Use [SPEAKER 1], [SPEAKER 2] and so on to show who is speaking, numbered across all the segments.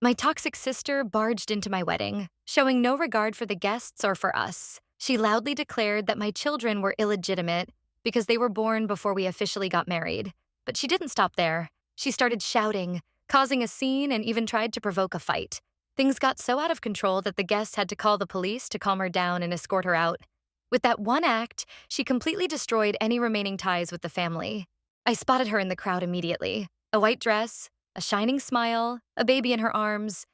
[SPEAKER 1] My toxic sister barged into my wedding, showing no regard for the guests or for us. She loudly declared that my children were illegitimate because they were born before we officially got married. But she didn't stop there. She started shouting, causing a scene, and even tried to provoke a fight. Things got so out of control that the guests had to call the police to calm her down and escort her out. With that one act, she completely destroyed any remaining ties with the family. I spotted her in the crowd immediately. A white dress, a shining smile, a baby in her arms,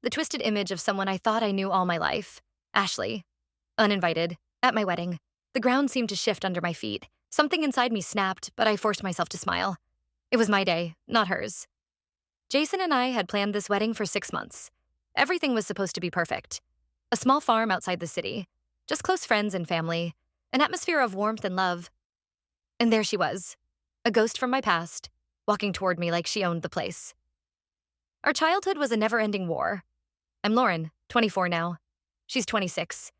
[SPEAKER 1] the twisted image of someone I thought I knew all my life. Ashley. Uninvited. At my wedding. The ground seemed to shift under my feet. Something inside me snapped, but I forced myself to smile. It was my day, not hers. Jason and I had planned this wedding for 6 months. Everything was supposed to be perfect. A small farm outside the city, just close friends and family, an atmosphere of warmth and love. And there she was, a ghost from my past, walking toward me like she owned the place. Our childhood was a never-ending war. I'm Lauren, 24 now. She's 26.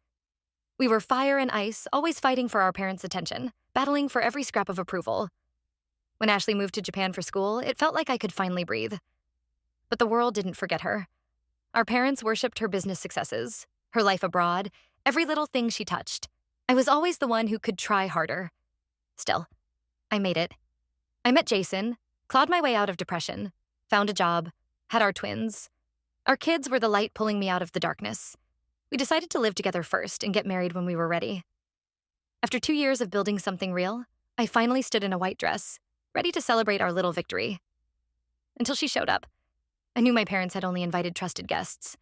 [SPEAKER 1] We were fire and ice, always fighting for our parents' attention, battling for every scrap of approval. When Ashley moved to Japan for school, it felt like I could finally breathe. But the world didn't forget her. Our parents worshipped her business successes, her life abroad, every little thing she touched. I was always the one who could try harder. Still, I made it. I met Jason, clawed my way out of depression, found a job, had our twins. Our kids were the light pulling me out of the darkness. We decided to live together first and get married when we were ready. After 2 years of building something real, I finally stood in a white dress, ready to celebrate our little victory. Until she showed up. I knew my parents had only invited trusted guests.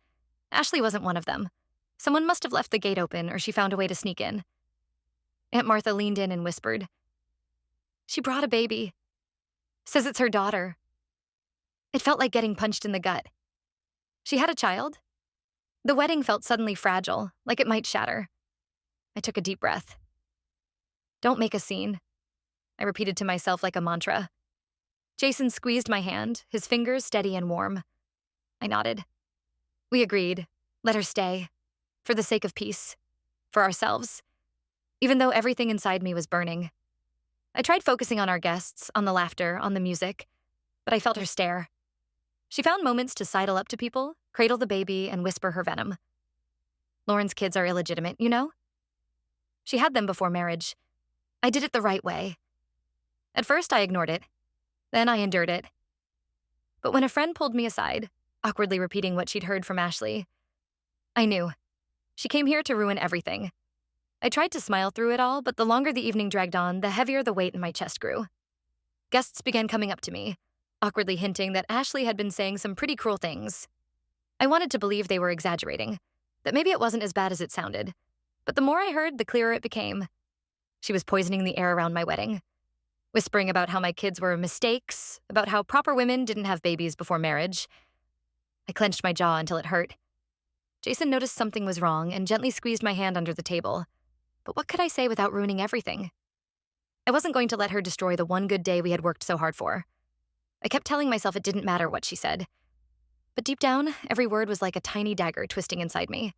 [SPEAKER 1] Ashley wasn't one of them. Someone must have left the gate open or she found a way to sneak in. Aunt Martha leaned in and whispered, "She brought a baby. Says it's her daughter." It felt like getting punched in the gut. She had a child? The wedding felt suddenly fragile, like it might shatter. I took a deep breath. "Don't make a scene," I repeated to myself like a mantra. Jason squeezed my hand, his fingers steady and warm. I nodded. We agreed. Let her stay. For the sake of peace. For ourselves. Even though everything inside me was burning. I tried focusing on our guests, on the laughter, on the music, but I felt her stare. She found moments to sidle up to people, cradle the baby, and whisper her venom. "Lauren's kids are illegitimate, you know?" She had them before marriage. I did it the right way. At first, I ignored it. Then I endured it. But when a friend pulled me aside, awkwardly repeating what she'd heard from Ashley, I knew. She came here to ruin everything. I tried to smile through it all, but the longer the evening dragged on, the heavier the weight in my chest grew. Guests began coming up to me, awkwardly hinting that Ashley had been saying some pretty cruel things. I wanted to believe they were exaggerating, that maybe it wasn't as bad as it sounded. But the more I heard, the clearer it became. She was poisoning the air around my wedding, whispering about how my kids were mistakes, about how proper women didn't have babies before marriage. I clenched my jaw until it hurt. Jason noticed something was wrong and gently squeezed my hand under the table. But what could I say without ruining everything? I wasn't going to let her destroy the one good day we had worked so hard for. I kept telling myself it didn't matter what she said. But deep down, every word was like a tiny dagger twisting inside me.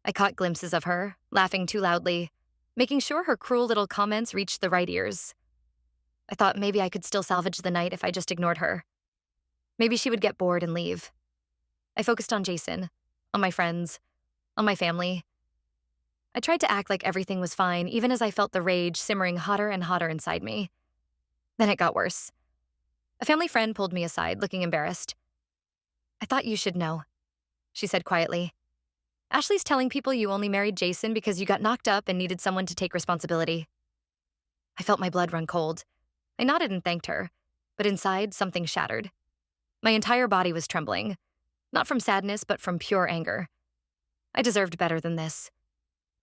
[SPEAKER 1] I caught glimpses of her, laughing too loudly, making sure her cruel little comments reached the right ears. I thought maybe I could still salvage the night if I just ignored her. Maybe she would get bored and leave. I focused on Jason, on my friends, on my family. I tried to act like everything was fine, even as I felt the rage simmering hotter and hotter inside me. Then it got worse. A family friend pulled me aside, looking embarrassed. "I thought you should know," she said quietly. "Ashley's telling people you only married Jason because you got knocked up and needed someone to take responsibility." I felt my blood run cold. I nodded and thanked her, but inside, something shattered. My entire body was trembling, not from sadness, but from pure anger. I deserved better than this.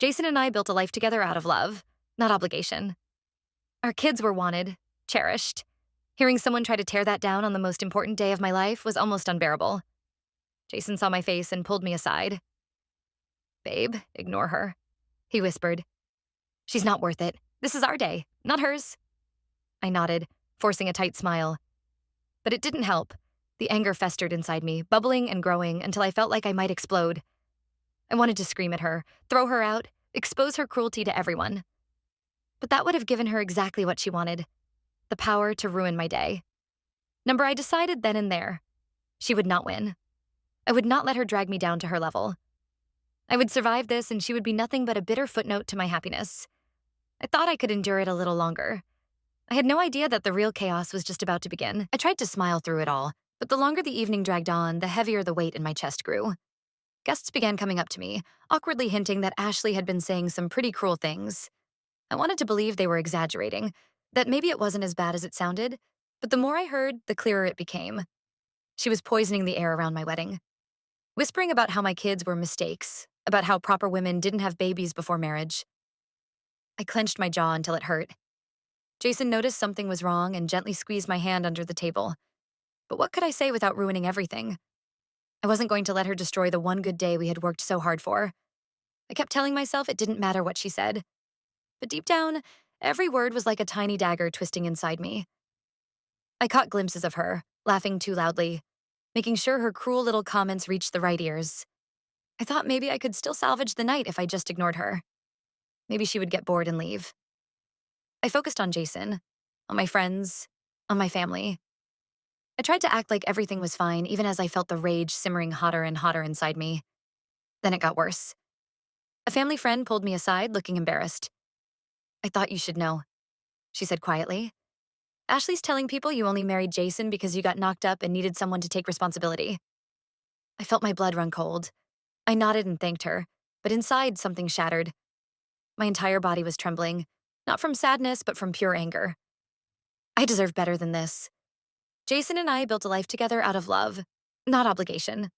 [SPEAKER 1] Jason and I built a life together out of love, not obligation. Our kids were wanted, cherished. Hearing someone try to tear that down on the most important day of my life was almost unbearable. Jason saw my face and pulled me aside. "Babe, ignore her," he whispered. "She's not worth it. This is our day, not hers." I nodded, forcing a tight smile. But it didn't help. The anger festered inside me, bubbling and growing until I felt like I might explode. I wanted to scream at her, throw her out, expose her cruelty to everyone. But that would have given her exactly what she wanted, the power to ruin my day. I decided then and there, she would not win. I would not let her drag me down to her level. I would survive this, and she would be nothing but a bitter footnote to my happiness. I thought I could endure it a little longer. I had no idea that the real chaos was just about to begin. I tried to smile through it all, but the longer the evening dragged on, the heavier the weight in my chest grew. Guests began coming up to me, awkwardly hinting that Ashley had been saying some pretty cruel things. I wanted to believe they were exaggerating, that maybe it wasn't as bad as it sounded, but the more I heard, the clearer it became. She was poisoning the air around my wedding, whispering about how my kids were mistakes, about how proper women didn't have babies before marriage. I clenched my jaw until it hurt. Jason noticed something was wrong and gently squeezed my hand under the table. But what could I say without ruining everything? I wasn't going to let her destroy the one good day we had worked so hard for. I kept telling myself it didn't matter what she said. But deep down, every word was like a tiny dagger twisting inside me. I caught glimpses of her, laughing too loudly, making sure her cruel little comments reached the right ears. I thought maybe I could still salvage the night if I just ignored her. Maybe she would get bored and leave. I focused on Jason, on my friends, on my family. I tried to act like everything was fine, even as I felt the rage simmering hotter and hotter inside me. Then it got worse. A family friend pulled me aside, looking embarrassed. "I thought you should know," she said quietly. "Ashley's telling people you only married Jason because you got knocked up and needed someone to take responsibility." I felt my blood run cold. I nodded and thanked her, but inside something shattered. My entire body was trembling, not from sadness, but from pure anger. I deserve better than this. Jason and I built a life together out of love, not obligation.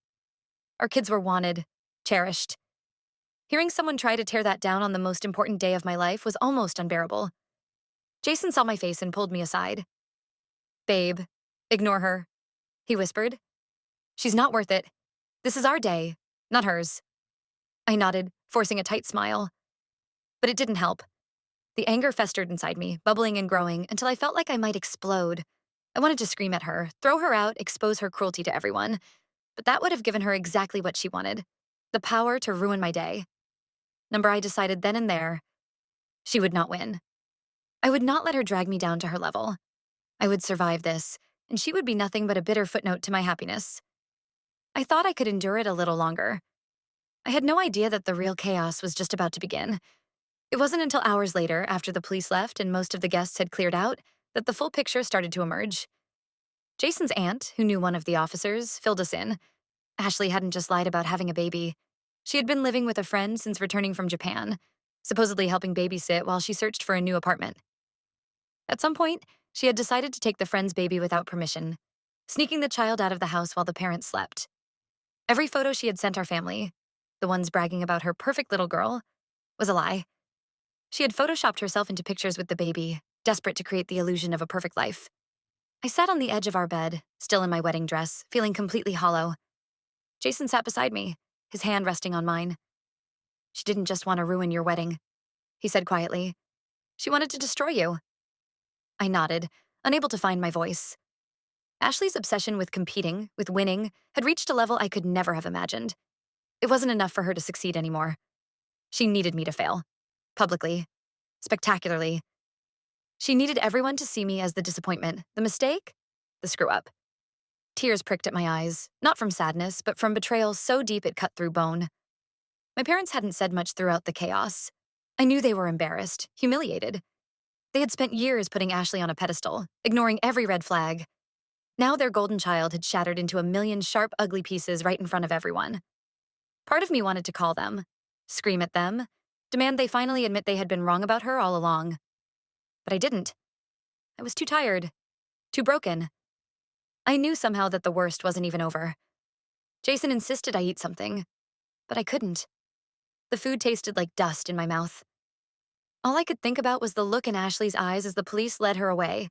[SPEAKER 1] Our kids were wanted, cherished. Hearing someone try to tear that down on the most important day of my life was almost unbearable. Jason saw my face and pulled me aside. "Babe, ignore her," he whispered. "She's not worth it. This is our day, not hers." I nodded, forcing a tight smile. But it didn't help. The anger festered inside me, bubbling and growing until I felt like I might explode. I wanted to scream at her, throw her out, expose her cruelty to everyone. But that would have given her exactly what she wanted, the power to ruin my day. I decided then and there, she would not win. I would not let her drag me down to her level. I would survive this, and she would be nothing but a bitter footnote to my happiness. I thought I could endure it a little longer. I had no idea that the real chaos was just about to begin. It wasn't until hours later, after the police left and most of the guests had cleared out, that the full picture started to emerge. Jason's aunt, who knew one of the officers, filled us in. Ashley hadn't just lied about having a baby. She had been living with a friend since returning from Japan, supposedly helping babysit while she searched for a new apartment. At some point, she had decided to take the friend's baby without permission, sneaking the child out of the house while the parents slept. Every photo she had sent our family, the ones bragging about her perfect little girl, was a lie. She had photoshopped herself into pictures with the baby, desperate to create the illusion of a perfect life. I sat on the edge of our bed, still in my wedding dress, feeling completely hollow. Jason sat beside me, his hand resting on mine. "She didn't just want to ruin your wedding," he said quietly. "She wanted to destroy you." I nodded, unable to find my voice. Ashley's obsession with competing, with winning, had reached a level I could never have imagined. It wasn't enough for her to succeed anymore. She needed me to fail. Publicly. Spectacularly. She needed everyone to see me as the disappointment, the mistake, the screw-up. Tears pricked at my eyes, not from sadness, but from betrayal so deep it cut through bone. My parents hadn't said much throughout the chaos. I knew they were embarrassed, humiliated. They had spent years putting Ashley on a pedestal, ignoring every red flag. Now their golden child had shattered into a million sharp, ugly pieces right in front of everyone. Part of me wanted to call them, scream at them, demand they finally admit they had been wrong about her all along. But I didn't. I was too tired, too broken. I knew somehow that the worst wasn't even over. Jason insisted I eat something, but I couldn't. The food tasted like dust in my mouth. All I could think about was the look in Ashley's eyes as the police led her away.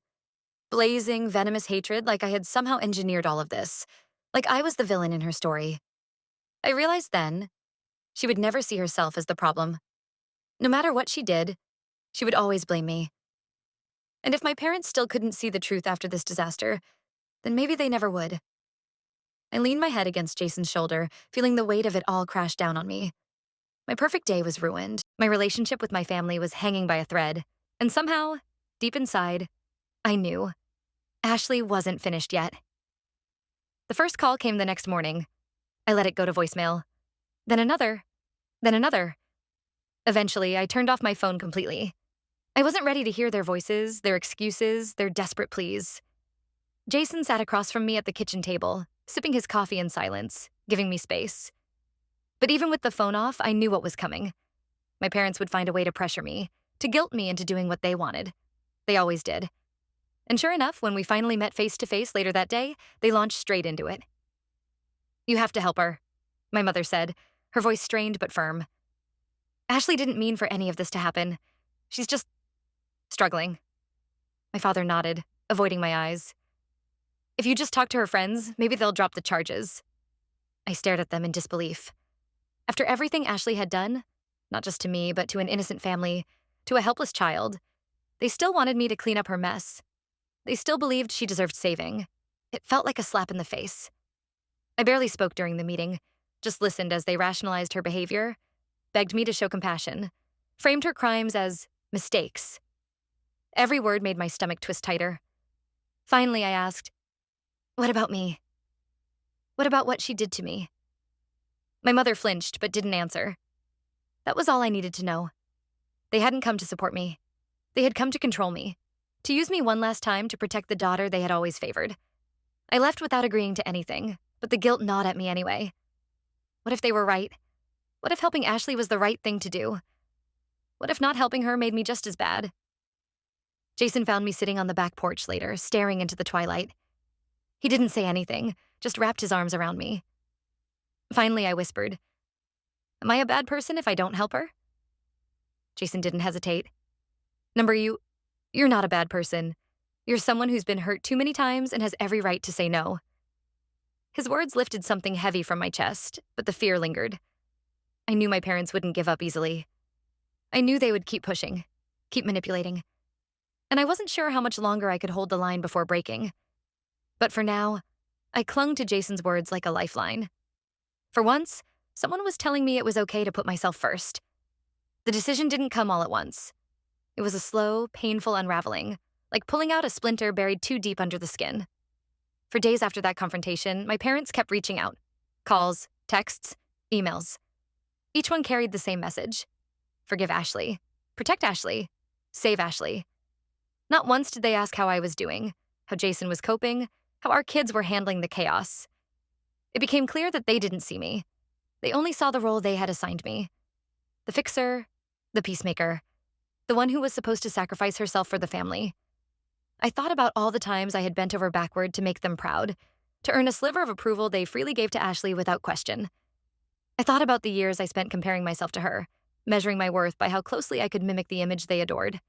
[SPEAKER 1] Blazing, venomous hatred, like I had somehow engineered all of this, like I was the villain in her story. I realized then, she would never see herself as the problem. No matter what she did, she would always blame me. And if my parents still couldn't see the truth after this disaster, then maybe they never would. I leaned my head against Jason's shoulder, feeling the weight of it all crash down on me. My perfect day was ruined. My relationship with my family was hanging by a thread. And somehow, deep inside, I knew. Ashley wasn't finished yet. The first call came the next morning. I let it go to voicemail. Then another. Then another. Eventually, I turned off my phone completely. I wasn't ready to hear their voices, their excuses, their desperate pleas. Jason sat across from me at the kitchen table, sipping his coffee in silence, giving me space. But even with the phone off, I knew what was coming. My parents would find a way to pressure me, to guilt me into doing what they wanted. They always did. And sure enough, when we finally met face to face later that day, they launched straight into it. "You have to help her," my mother said, her voice strained but firm. "Ashley didn't mean for any of this to happen. She's just struggling." My father nodded, avoiding my eyes. "If you just talk to her friends, maybe they'll drop the charges." I stared at them in disbelief. After everything Ashley had done, not just to me, but to an innocent family, to a helpless child, they still wanted me to clean up her mess. They still believed she deserved saving. It felt like a slap in the face. I barely spoke during the meeting, just listened as they rationalized her behavior, begged me to show compassion, framed her crimes as mistakes. Every word made my stomach twist tighter. Finally, I asked, "What about me? What about what she did to me?" My mother flinched but didn't answer. That was all I needed to know. They hadn't come to support me. They had come to control me, to use me one last time to protect the daughter they had always favored. I left without agreeing to anything, but the guilt gnawed at me anyway. What if they were right? What if helping Ashley was the right thing to do? What if not helping her made me just as bad? Jason found me sitting on the back porch later, staring into the twilight. He didn't say anything, just wrapped his arms around me. Finally, I whispered, "Am I a bad person if I don't help her?" Jason didn't hesitate. You're not a bad person. You're someone who's been hurt too many times and has every right to say no." His words lifted something heavy from my chest, but the fear lingered. I knew my parents wouldn't give up easily. I knew they would keep pushing, keep manipulating. And I wasn't sure how much longer I could hold the line before breaking. But for now, I clung to Jason's words like a lifeline. For once, someone was telling me it was okay to put myself first. The decision didn't come all at once. It was a slow, painful unraveling, like pulling out a splinter buried too deep under the skin. For days after that confrontation, my parents kept reaching out. Calls, texts, emails. Each one carried the same message. Forgive Ashley. Protect Ashley. Save Ashley. Not once did they ask how I was doing, how Jason was coping, how our kids were handling the chaos. It became clear that they didn't see me. They only saw the role they had assigned me. The fixer, the peacemaker, the one who was supposed to sacrifice herself for the family. I thought about all the times I had bent over backward to make them proud, to earn a sliver of approval they freely gave to Ashley without question. I thought about the years I spent comparing myself to her, measuring my worth by how closely I could mimic the image they adored.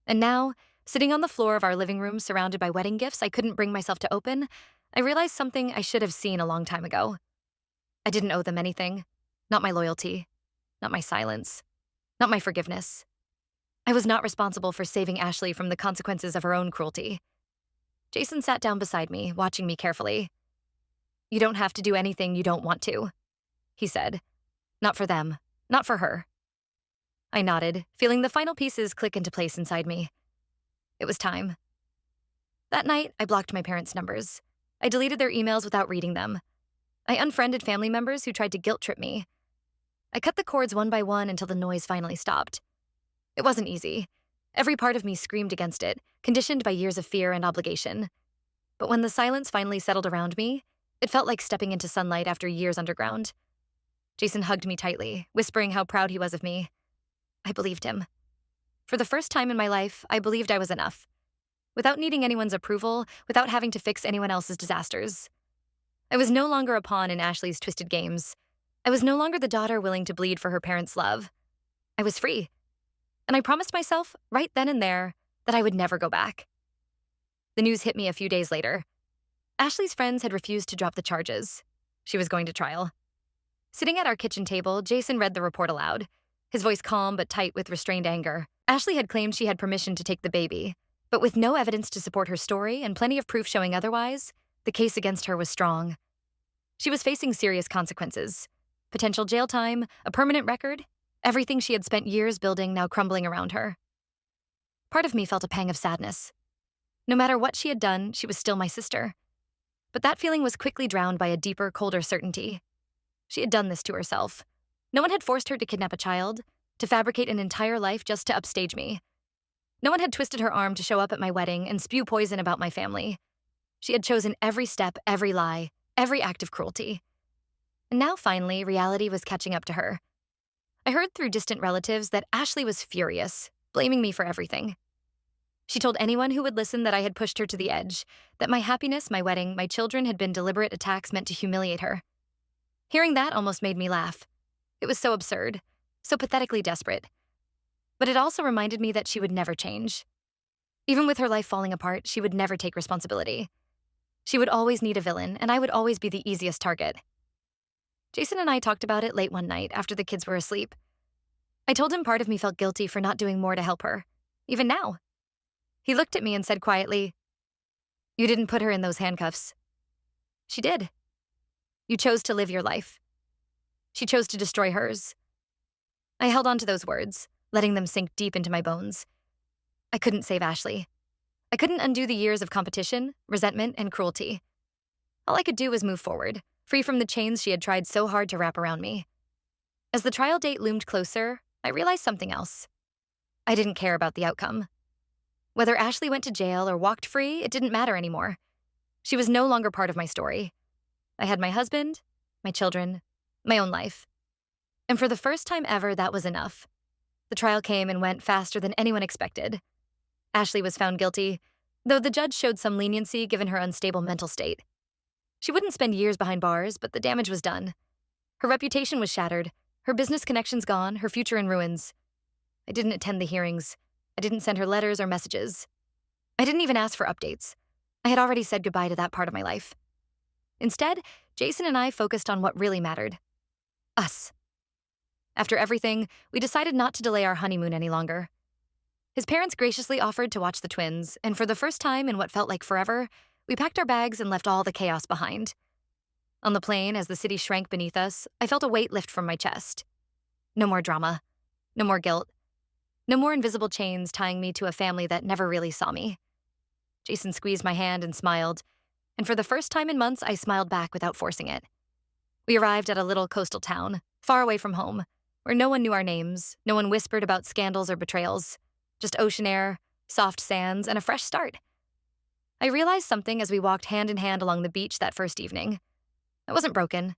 [SPEAKER 1] And now, sitting on the floor of our living room surrounded by wedding gifts I couldn't bring myself to open, I realized something I should have seen a long time ago. I didn't owe them anything. Not my loyalty. Not my silence. Not my forgiveness. I was not responsible for saving Ashley from the consequences of her own cruelty. Jason sat down beside me, watching me carefully. "You don't have to do anything you don't want to," he said. "Not for them. Not for her." I nodded, feeling the final pieces click into place inside me. It was time. That night, I blocked my parents' numbers. I deleted their emails without reading them. I unfriended family members who tried to guilt-trip me. I cut the cords one by one until the noise finally stopped. It wasn't easy. Every part of me screamed against it, conditioned by years of fear and obligation. But when the silence finally settled around me, it felt like stepping into sunlight after years underground. Jason hugged me tightly, whispering how proud he was of me. I believed him. For the first time in my life, I believed I was enough. Without needing anyone's approval, without having to fix anyone else's disasters. I was no longer a pawn in Ashley's twisted games. I was no longer the daughter willing to bleed for her parents' love. I was free. And I promised myself, right then and there, that I would never go back. The news hit me a few days later. Ashley's friends had refused to drop the charges. She was going to trial. Sitting at our kitchen table, Jason read the report aloud, his voice calm but tight with restrained anger. Ashley had claimed she had permission to take the baby, but with no evidence to support her story and plenty of proof showing otherwise, the case against her was strong. She was facing serious consequences. Potential jail time, a permanent record, everything she had spent years building now crumbling around her. Part of me felt a pang of sadness. No matter what she had done, she was still my sister. But that feeling was quickly drowned by a deeper, colder certainty. She had done this to herself. No one had forced her to kidnap a child, to fabricate an entire life just to upstage me. No one had twisted her arm to show up at my wedding and spew poison about my family. She had chosen every step, every lie, every act of cruelty. And now, finally, reality was catching up to her. I heard through distant relatives that Ashley was furious, blaming me for everything. She told anyone who would listen that I had pushed her to the edge, that my happiness, my wedding, my children had been deliberate attacks meant to humiliate her. Hearing that almost made me laugh. It was so absurd, so pathetically desperate. But it also reminded me that she would never change. Even with her life falling apart, she would never take responsibility. She would always need a villain, and I would always be the easiest target. Jason and I talked about it late one night after the kids were asleep. I told him part of me felt guilty for not doing more to help her, even now. He looked at me and said quietly, "You didn't put her in those handcuffs." She did. You chose to live your life. She chose to destroy hers. I held on to those words, letting them sink deep into my bones. I couldn't save Ashley. I couldn't undo the years of competition, resentment, and cruelty. All I could do was move forward, free from the chains she had tried so hard to wrap around me. As the trial date loomed closer, I realized something else. I didn't care about the outcome. Whether Ashley went to jail or walked free, it didn't matter anymore. She was no longer part of my story. I had my husband, my children, my own life. And for the first time ever, that was enough. The trial came and went faster than anyone expected. Ashley was found guilty, though the judge showed some leniency given her unstable mental state. She wouldn't spend years behind bars, but the damage was done. Her reputation was shattered, her business connections gone, her future in ruins. I didn't attend the hearings. I didn't send her letters or messages. I didn't even ask for updates. I had already said goodbye to that part of my life. Instead, Jason and I focused on what really mattered. Us. After everything, we decided not to delay our honeymoon any longer. His parents graciously offered to watch the twins, and for the first time in what felt like forever, we packed our bags and left all the chaos behind. On the plane, as the city shrank beneath us, I felt a weight lift from my chest. No more drama. No more guilt. No more invisible chains tying me to a family that never really saw me. Jason squeezed my hand and smiled, and for the first time in months, I smiled back without forcing it. We arrived at a little coastal town, far away from home, where no one knew our names, no one whispered about scandals or betrayals, just ocean air, soft sands, and a fresh start. I realized something as we walked hand in hand along the beach that first evening. I wasn't broken.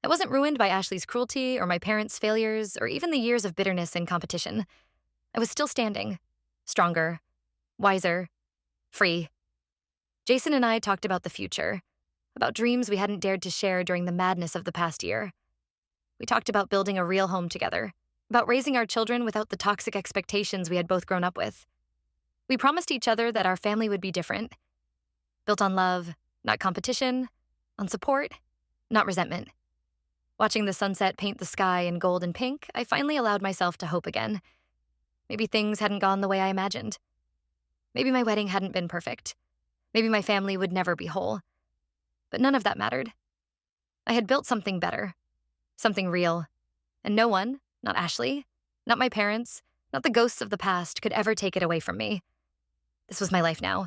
[SPEAKER 1] I wasn't ruined by Ashley's cruelty or my parents' failures or even the years of bitterness and competition. I was still standing, stronger, wiser, free. Jason and I talked about the future, about dreams we hadn't dared to share during the madness of the past year. We talked about building a real home together, about raising our children without the toxic expectations we had both grown up with. We promised each other that our family would be different, built on love, not competition, on support, not resentment. Watching the sunset paint the sky in gold and pink, I finally allowed myself to hope again. Maybe things hadn't gone the way I imagined. Maybe my wedding hadn't been perfect. Maybe my family would never be whole. But none of that mattered. I had built something better, something real, and no one, not Ashley, not my parents, not the ghosts of the past, could ever take it away from me. This was my life now,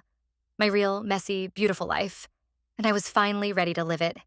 [SPEAKER 1] my real, messy, beautiful life, and I was finally ready to live it.